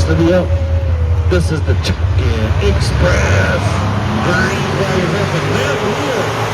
studio. This is the Chicken Express. Green flag is up and down here.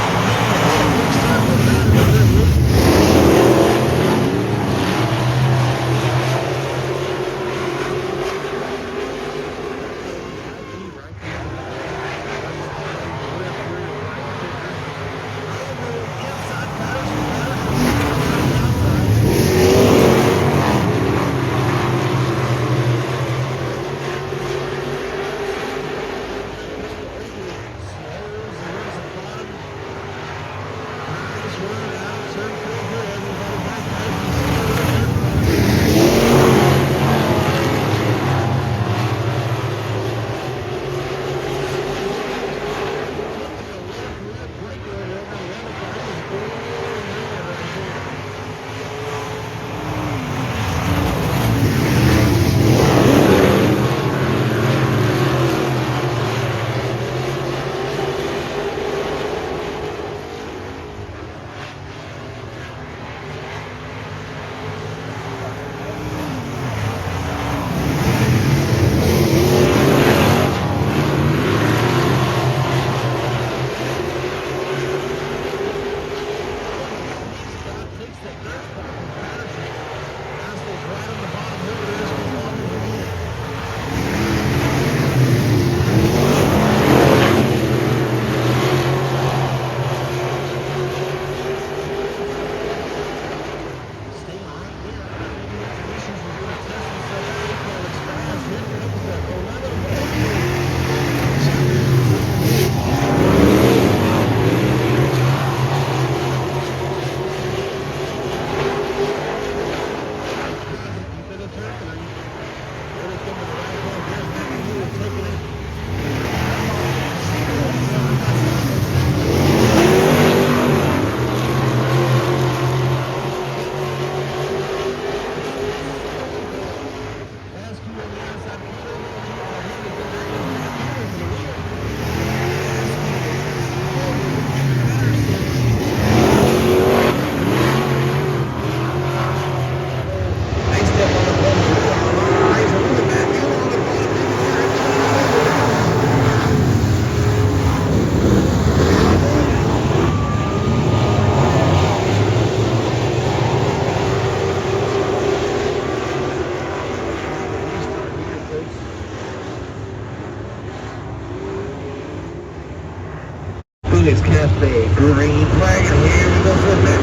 Phoenix Cafe, green flag, and here we go for that.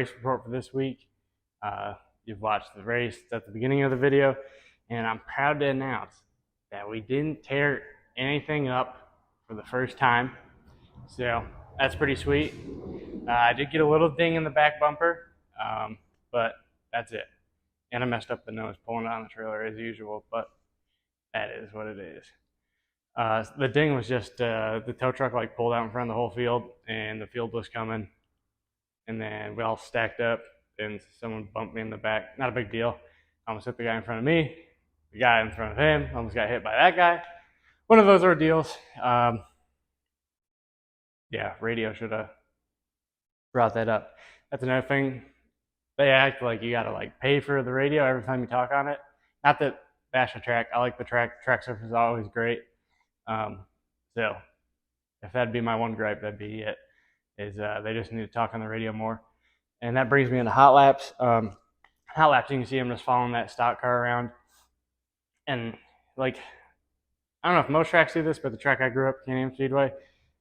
race report for this week. You've watched the race at the beginning of the video, and I'm proud to announce that we didn't tear anything up for the first time. So that's pretty sweet. I did get a little ding in the back bumper, but that's it. And I messed up the nose pulling on the trailer as usual, but that is what it is. The ding was just the tow truck like pulled out in front of the whole field, and the field was coming, and then we all stacked up, and someone bumped me in the back. Not a big deal. I almost hit the guy in front of me. The guy in front of him almost got hit by that guy. One of those ordeals. Yeah, radio should have brought that up. That's another thing. They act like you gotta like pay for the radio every time you talk on it. Not that bash the track. I like the track. Track surface is always great. So if that'd be my one gripe, that'd be it. Is they just need to talk on the radio more. And that brings me into hot laps. Hot laps, you can see I'm just following that stock car around. And like, I don't know if most tracks do this, but the track I grew up, Can-Am Speedway,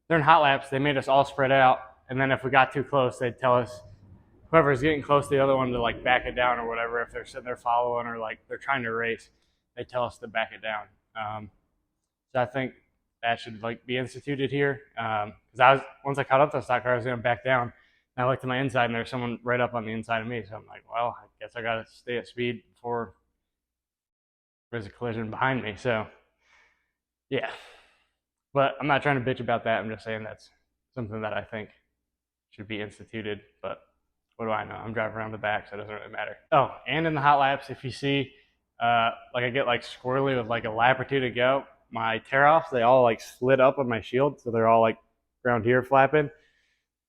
during hot laps, they made us all spread out. And then if we got too close, they'd tell us, whoever's getting close to the other one, to like back it down or whatever. If they're sitting there following or like they're trying to race, they tell us to back it down. So I think that should like be instituted here. Because once I caught up to the stock car, I was gonna back down. And I looked to my inside, and there's someone right up on the inside of me. So I'm like, well, I guess I gotta stay at speed before there's a collision behind me. So yeah, but I'm not trying to bitch about that. I'm just saying that's something that I think should be instituted. But what do I know? I'm driving around the back, so it doesn't really matter. Oh, and in the hot laps, if you see, like I get like squirrely with like a lap or two to go, my tear-offs, they all like slid up on my shield, so they're all like around here flapping.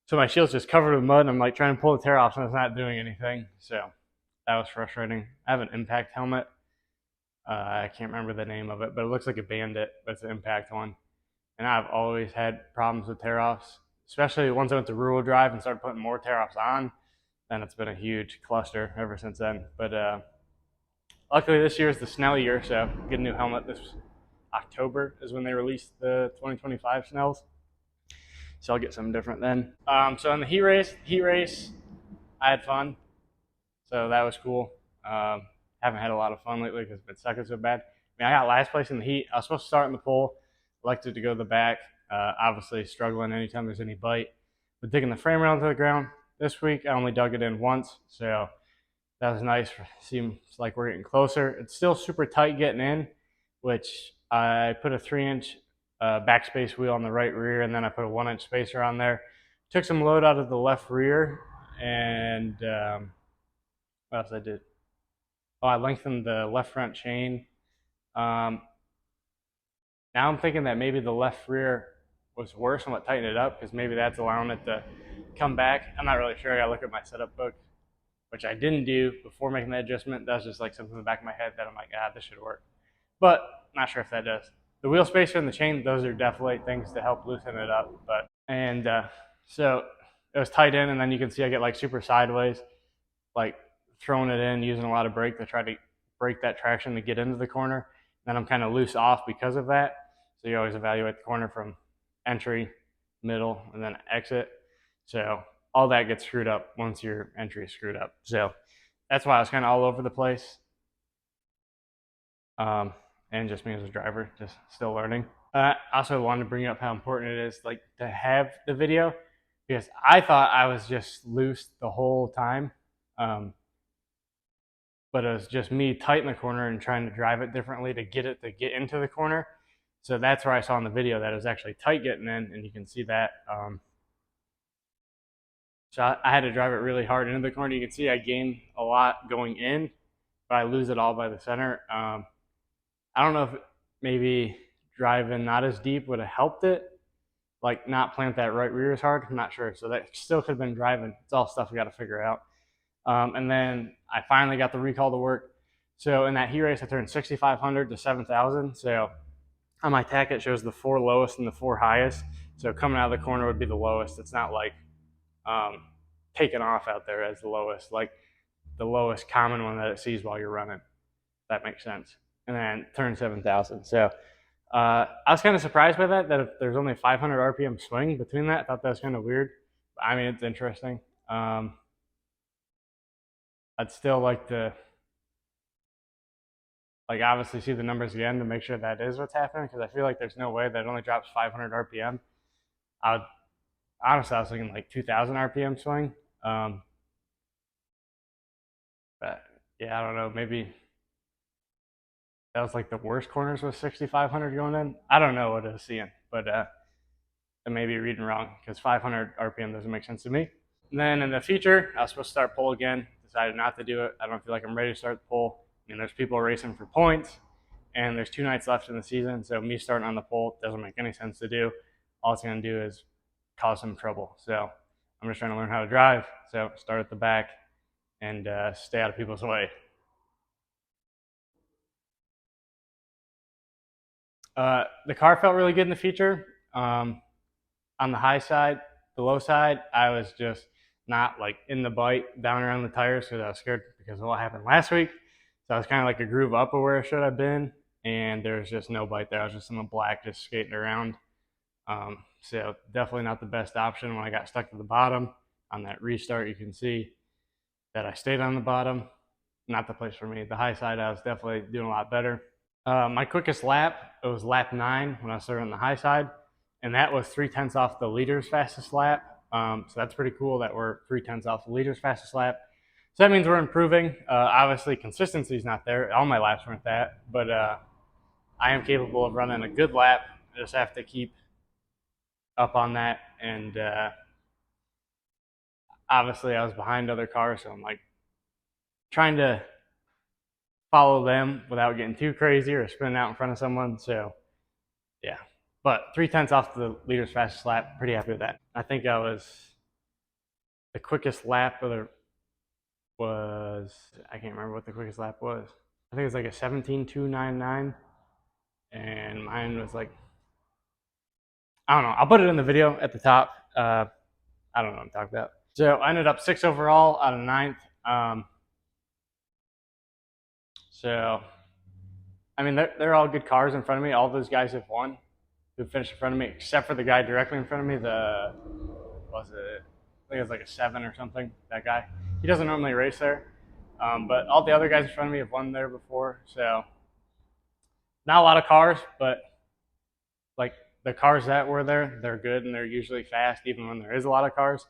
So my shield's just covered with mud, and I'm like trying to pull the tear-offs, and it's not doing anything. So that was frustrating. I have an impact helmet. I can't remember the name of it, but it looks like a Bandit, but it's an impact one. And I've always had problems with tear-offs, especially once I went to rural drive and started putting more tear-offs on. Then it's been a huge cluster ever since then. But luckily this year is the Snell year, so get a new helmet. This October is when they released the 2025 Snells. So I'll get something different then. So in the heat race, I had fun. So that was cool. Haven't had a lot of fun lately because it's been sucking so bad. I mean, I got last place in the heat. I was supposed to start in the pole. Elected to go to the back. Obviously struggling anytime there's any bite. But digging the frame rail into the ground this week, I only dug it in once. So that was nice. Seems like we're getting closer. It's still super tight getting in, which I put a 3-inch backspace wheel on the right rear, and then I put a 1-inch spacer on there. Took some load out of the left rear, and what else I did? Oh, I lengthened the left front chain. Now I'm thinking that maybe the left rear was worse and what tightened it up, because maybe that's allowing it to come back. I'm not really sure. I gotta look at my setup book, which I didn't do before making that adjustment. That's just like something in the back of my head that I'm like, this should work. But not sure if that does. The wheel spacer and the chain, those are definitely things to help loosen it up. So it was tight in, and then you can see I get like super sideways, like throwing it in, using a lot of brake to try to break that traction to get into the corner. Then I'm kind of loose off because of that. So you always evaluate the corner from entry, middle, and then exit. So all that gets screwed up once your entry is screwed up. So that's why I was kind of all over the place. And just me as a driver, just still learning. I also wanted to bring up how important it is like to have the video, because I thought I was just loose the whole time. But it was just me tight in the corner and trying to drive it differently to get into the corner. So that's where I saw in the video that it was actually tight getting in, and you can see that. So I had to drive it really hard into the corner. You can see I gained a lot going in, but I lose it all by the center. I don't know if maybe driving not as deep would have helped it, like not plant that right rear as hard. I'm not sure. So that still could have been driving. It's all stuff we got to figure out. And then I finally got the recall to work. So in that heat race, I turned 6,500 to 7,000. So on my tack, it shows the 4 lowest and the 4 highest. So coming out of the corner would be the lowest. It's not like taking off out there as the lowest, like the lowest common one that it sees while you're running. That makes sense. And then turned 7,000. So I was kind of surprised by that if there's only 500 RPM swing between that. I thought that was kind of weird. I mean, it's interesting. I'd still like to obviously see the numbers again to make sure that is what's happening, because I feel like there's no way that it only drops 500 RPM. I would honestly, I was thinking like 2,000 RPM swing. Um, but yeah, I don't know. Maybe that was like the worst corners with 6,500 going in. I don't know what I was seeing, but I may be reading wrong because 500 RPM doesn't make sense to me. And then in the feature, I was supposed to start pole again. Decided not to do it. I don't feel like I'm ready to start the pole. I mean, there's people racing for points, and there's 2 nights left in the season. So me starting on the pole doesn't make any sense to do. All it's going to do is cause some trouble. So I'm just trying to learn how to drive. So start at the back and stay out of people's way. The car felt really good in the feature. On the high side, the low side, I was just not like in the bite down around the tires because I was scared because of what happened last week. So I was kind of like a groove up of where I should have been, and there was just no bite there. I was just in the black, just skating around. So definitely not the best option. When I got stuck to the bottom on that restart, you can see that I stayed on the bottom. Not the place for me. The high side, I was definitely doing a lot better. My quickest lap, it was lap 9 when I started on the high side, and that was 3/10 off the leader's fastest lap. So that's pretty cool that we're 3/10 off the leader's fastest lap. So that means we're improving. Obviously, consistency is not there. All my laps weren't that, but I am capable of running a good lap. I just have to keep up on that. And obviously, I was behind other cars, so I'm like trying to follow them without getting too crazy or spinning out in front of someone. So yeah, but 3/10 off the leader's fastest lap. Pretty happy with that. I think I was the quickest lap of the was I can't remember what the quickest lap was. I think it was like a 17:299, and mine was like I don't know. I'll put it in the video at the top. I don't know what I'm talking about. So I ended up 6th overall out of 9th. So I mean they're all good cars in front of me. All those guys have won who finished in front of me, except for the guy directly in front of me. The was it? I think it was like a 7 or something. That guy. He doesn't normally race there, but all the other guys in front of me have won there before. So not a lot of cars, but like the cars that were there, they're good and they're usually fast, even when there is a lot of cars.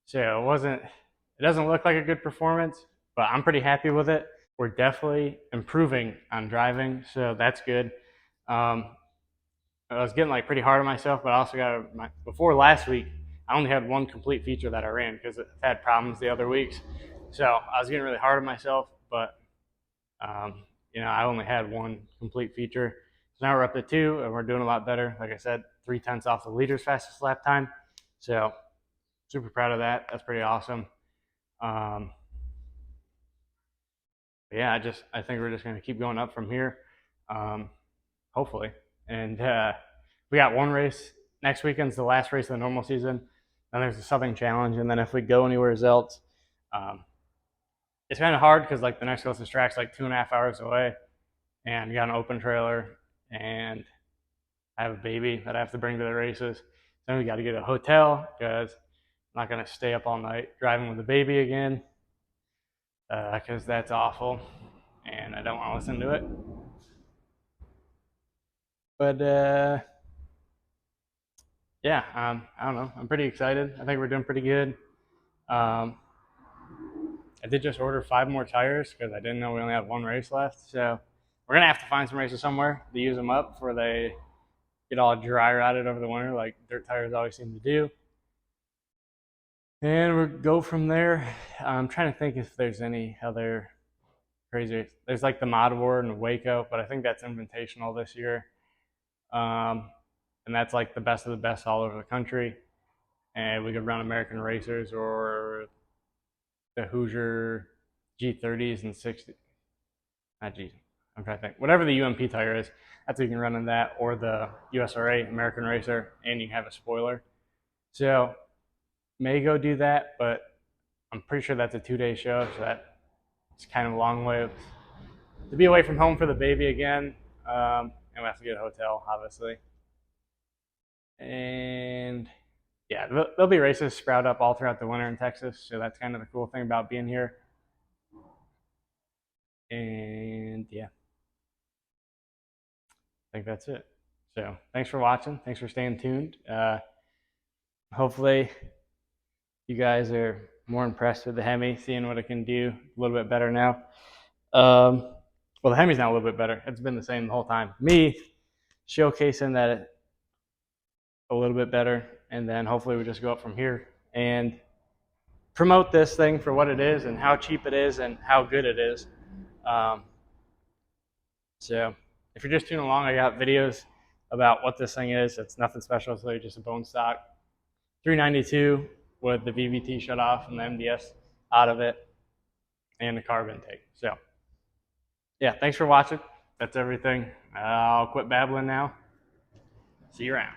So it wasn't. It doesn't look like a good performance, but I'm pretty happy with it. We're definitely improving on driving, so that's good. Um, I was getting like pretty hard on myself, but I also got before last week. I only had one complete feature that I ran because I've had problems the other weeks. So I was getting really hard on myself, but I only had one complete feature. So now we're up to 2, and we're doing a lot better. Like I said, 3/10 off the leader's fastest lap time. So super proud of that. That's pretty awesome. Yeah, I think we're just going to keep going up from here, hopefully. And we got one race next weekend's the last race of the normal season. Then there's the Southern Challenge, and then if we go anywhere else, it's kind of hard because like the next closest track's like 2.5 hours away, and you got an open trailer, and I have a baby that I have to bring to the races. Then we got to get a hotel because I'm not gonna stay up all night driving with the baby again because that's awful, and I don't want to listen to it. But yeah, I don't know. I'm pretty excited. I think we're doing pretty good. Um, I did just order 5 more tires because I didn't know we only had one race left. So we're gonna have to find some races somewhere to use them up before they get all dry rotted over the winter, like dirt tires always seem to do. And we'll go from there. I'm trying to think if there's any other crazy. There's like the Mod Award in Waco, but I think that's invitational this year. And that's like the best of the best all over the country. And we could run American Racers or the Hoosier G30s and 60. Not G. I'm trying to think. Whatever the UMP tire is, that's what you can run in that, or the USRA American Racer, and you can have a spoiler. So may go do that, but I'm pretty sure that's a 2-day show, so that's kind of a long way to be away from home for the baby again. And we have to get a hotel, obviously. And yeah, there'll be races sprout up all throughout the winter in Texas, so that's kind of the cool thing about being here. And yeah, I think that's it. So thanks for watching. Thanks for staying tuned. Hopefully you guys are more impressed with the Hemi, seeing what it can do a little bit better now. Well, the Hemi's not a little bit better. It's been the same the whole time. Me showcasing that a little bit better, and then hopefully we just go up from here and promote this thing for what it is and how cheap it is and how good it is. So if you're just tuning along, I got videos about what this thing is. It's nothing special. It's literally just a bone stock 392 with the VVT shut off and the MDS out of it and the carb intake. So yeah, thanks for watching. That's everything. I'll quit babbling now. See you around.